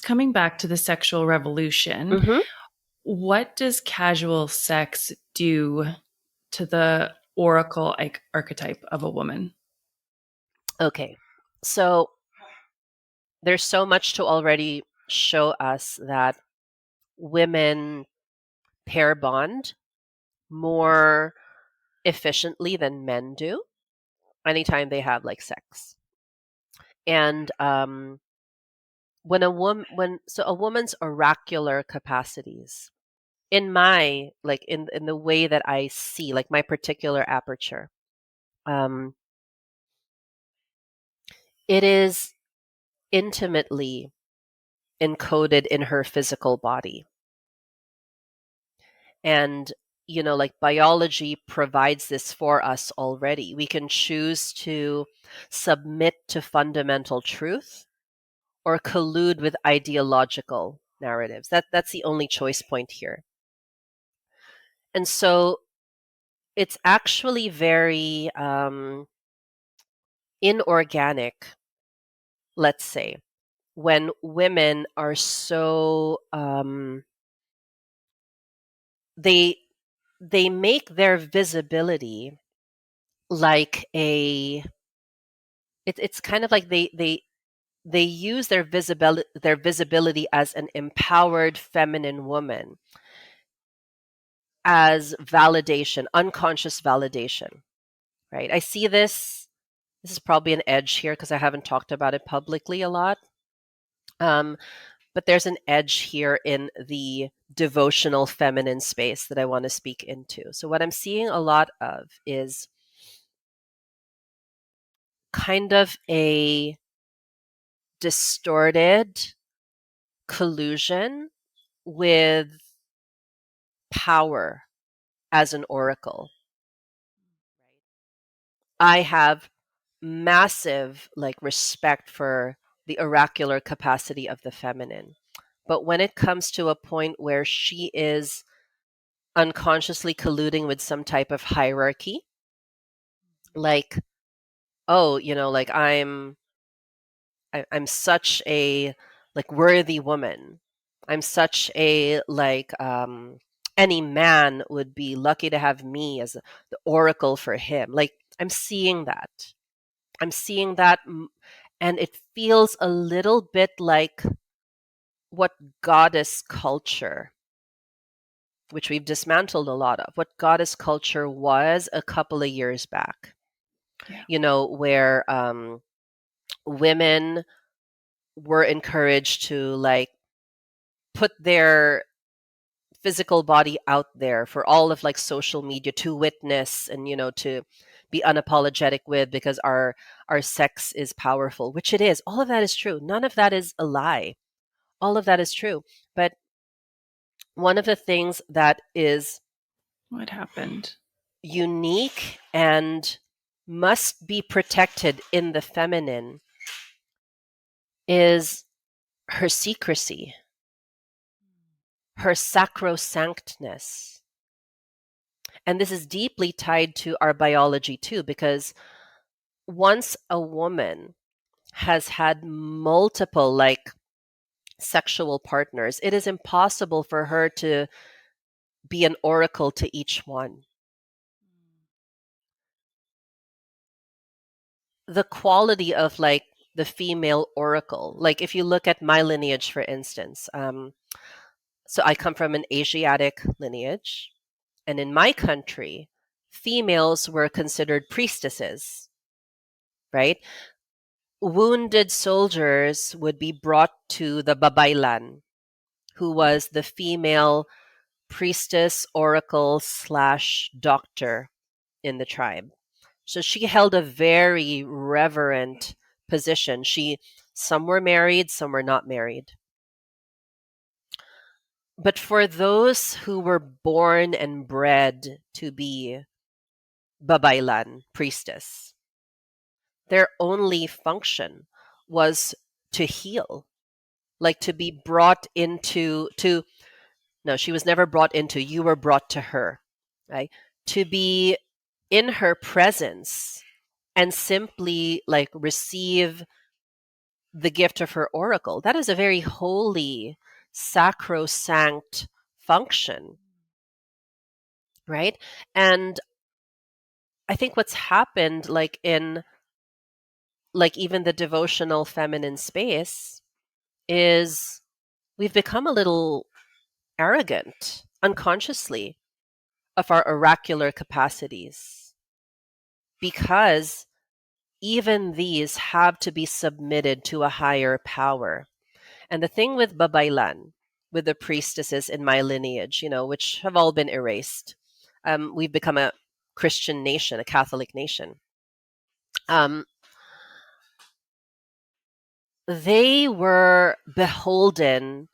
coming back to the sexual revolution, Hmm. what does casual sex do to the oracle archetype of a woman? Okay. So there's so much to already show us that women pair bond more efficiently than men do anytime they have like sex. And when a woman when so a woman's oracular capacities in my like in the way that I see like my particular aperture, um it is intimately encoded in her physical body. And, like biology provides this for us already. We can choose to submit to fundamental truth or collude with ideological narratives. That's the only choice point here. And so it's actually very inorganic, let's say, when women are so they they make their visibility like it's kind of like they use their visibility as an empowered feminine woman as validation, unconscious validation, right? I see this is probably an edge here because I haven't talked about it publicly a lot. um, but there's an edge here in the devotional feminine space that I want to speak into. So what I'm seeing a lot of is kind of a distorted collusion with power as an oracle. I have massive like respect for the oracular capacity of the feminine. But when it comes to a point where she is unconsciously colluding with some type of hierarchy, like, oh, like I'm such a like worthy woman. I'm such a like any man would be lucky to have me as the oracle for him. Like I'm seeing that. I'm seeing that and it feels a little bit like what goddess culture, which we've dismantled a lot of, what goddess culture was a couple of years back. Yeah. Where women were encouraged to like put their physical body out there for all of like social media to witness and to be unapologetic with because our sex is powerful, which it is. All of that is true. None of that is a lie. All of that is true. But one of the things that is What happened? unique and must be protected in the feminine is her secrecy, her sacrosanctness. And this is deeply tied to our biology too, because once a woman has had multiple like sexual partners, it is impossible for her to be an oracle to each one. The quality of like the female oracle, like if you look at my lineage, for instance, so I come from an Asiatic lineage, and in my country, females were considered priestesses, right? Wounded soldiers would be brought to the babaylan, who was the female priestess, oracle slash doctor in the tribe. So she held a very reverent position. Some were married, some were not married. But for those who were born and bred to be babaylan, priestess, their only function was to heal, like to be brought into to no, she was never brought into, you were brought to her, right? To be in her presence and simply like receive the gift of her oracle. That is a very holy, sacrosanct function, right? And I think what's happened, like in like even the devotional feminine space, is we've become a little arrogant unconsciously of our oracular capacities, because even these have to be submitted to a higher power. And the thing with Babaylan, with the priestesses in my lineage, which have all been erased, we've become a Christian nation, a Catholic nation. Um, they were beholden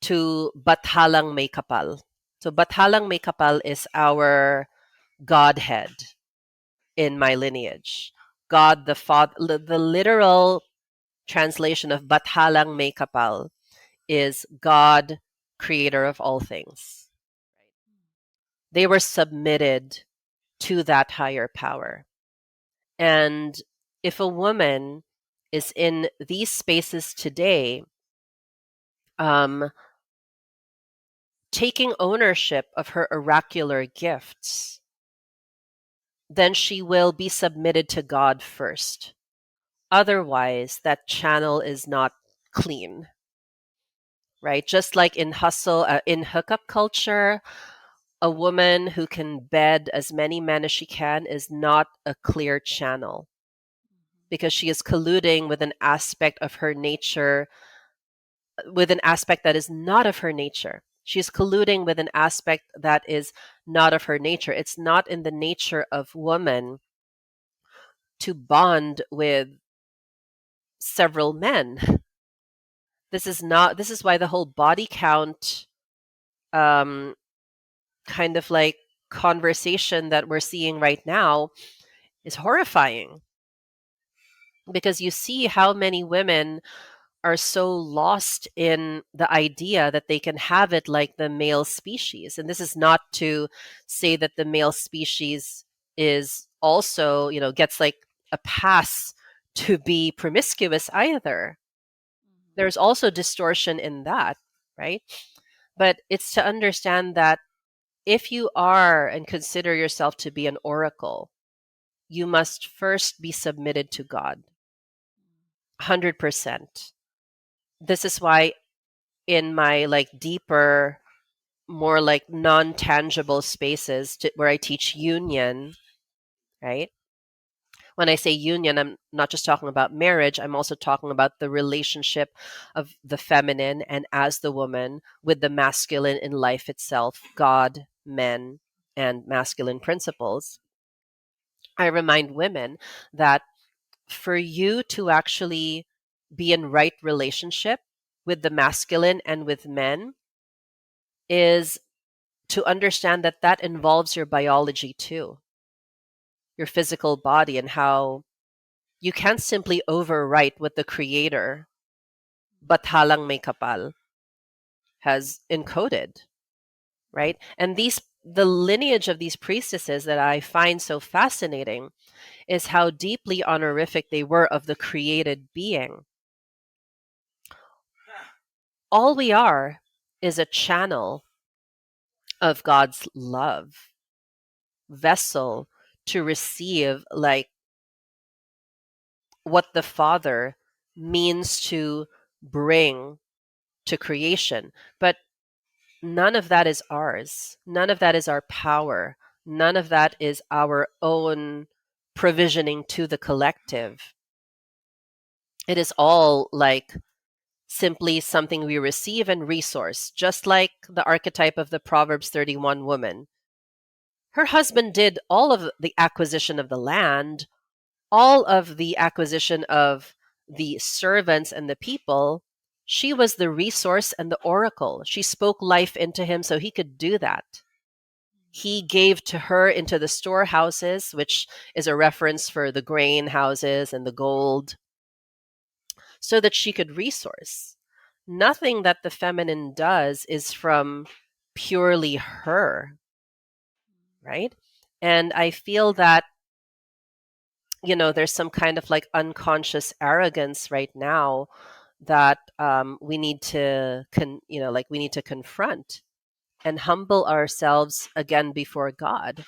to Bathalang May Kapal. So Bathalang May Kapal is our Godhead in my lineage. God the Father, the literal translation of Bathalang May Kapal is God, creator of all things. They were submitted to that higher power. And if a woman is in these spaces today, taking ownership of her oracular gifts, then she will be submitted to God first. Otherwise, that channel is not clean, right? Just like in in hookup culture, a woman who can bed as many men as she can is not a clear channel, because she is colluding with an aspect of her nature, with an aspect that is not of her nature. She's colluding with an aspect that is not of her nature. It's not in the nature of woman to bond with several men. This is why the whole body count um, kind of like conversation that we're seeing right now is horrifying, because you see how many women are so lost in the idea that they can have it like the male species. And this is not to say that the male species is also, gets like a pass to be promiscuous either. There's also distortion in that, right? But it's to understand that if you are and consider yourself to be an oracle, you must first be submitted to God 100%. This is why in my like deeper, more like non-tangible spaces where I teach union, right? When I say union, I'm not just talking about marriage, I'm also talking about the relationship of the feminine and as the woman with the masculine in life itself, God, men, and masculine principles. I remind women that for you to actually be in right relationship with the masculine and with men is to understand that that involves your biology too, your physical body, and how you can't simply overwrite what the creator, Bathalang May Kapal, has encoded, right? And the lineage of these priestesses that I find so fascinating is how deeply honorific they were of the created being. All we are is a channel of God's love, vessel to receive like what the Father means to bring to creation. But none of that is ours. None of that is our power. None of that is our own provisioning to the collective. It is all like simply something we receive and resource, just like the archetype of the Proverbs 31 woman. Her husband did all of the acquisition of the land, all of the acquisition of the servants and the people. She was the resource and the oracle. She spoke life into him so he could do that. He gave to her into the storehouses, which is a reference for the grain houses and the gold, so that she could resource. Nothing that the feminine does is from purely her, right? And I feel that there's some kind of like unconscious arrogance right now that we need to like we need to confront and humble ourselves again before God.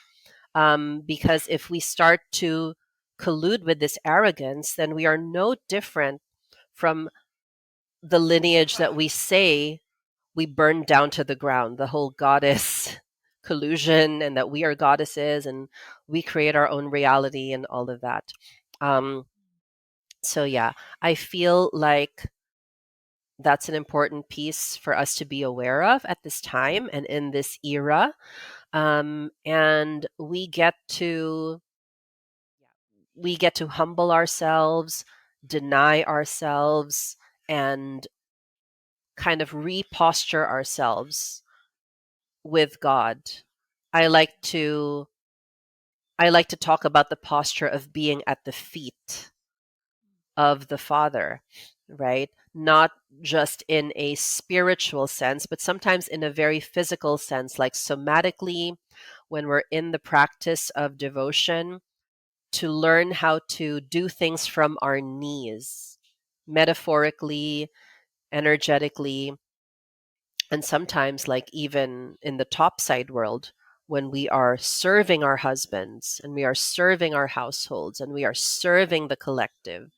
Because if we start to collude with this arrogance, then we are no different from the lineage that we say we burned down to the ground, the whole goddess collusion, and that we are goddesses and we create our own reality and all of that. Um, so, yeah, I feel like that's an important piece for us to be aware of at this time and in this era. And we get to humble ourselves, deny ourselves, and kind of reposture ourselves with God. I like to I like to talk about the posture of being at the feet of the Father, right? Not just in a spiritual sense, but sometimes in a very physical sense, like somatically, when we're in the practice of devotion, to learn how to do things from our knees, metaphorically, energetically, and sometimes, like even in the top side world, when we are serving our husbands and we are serving our households and we are serving the collective,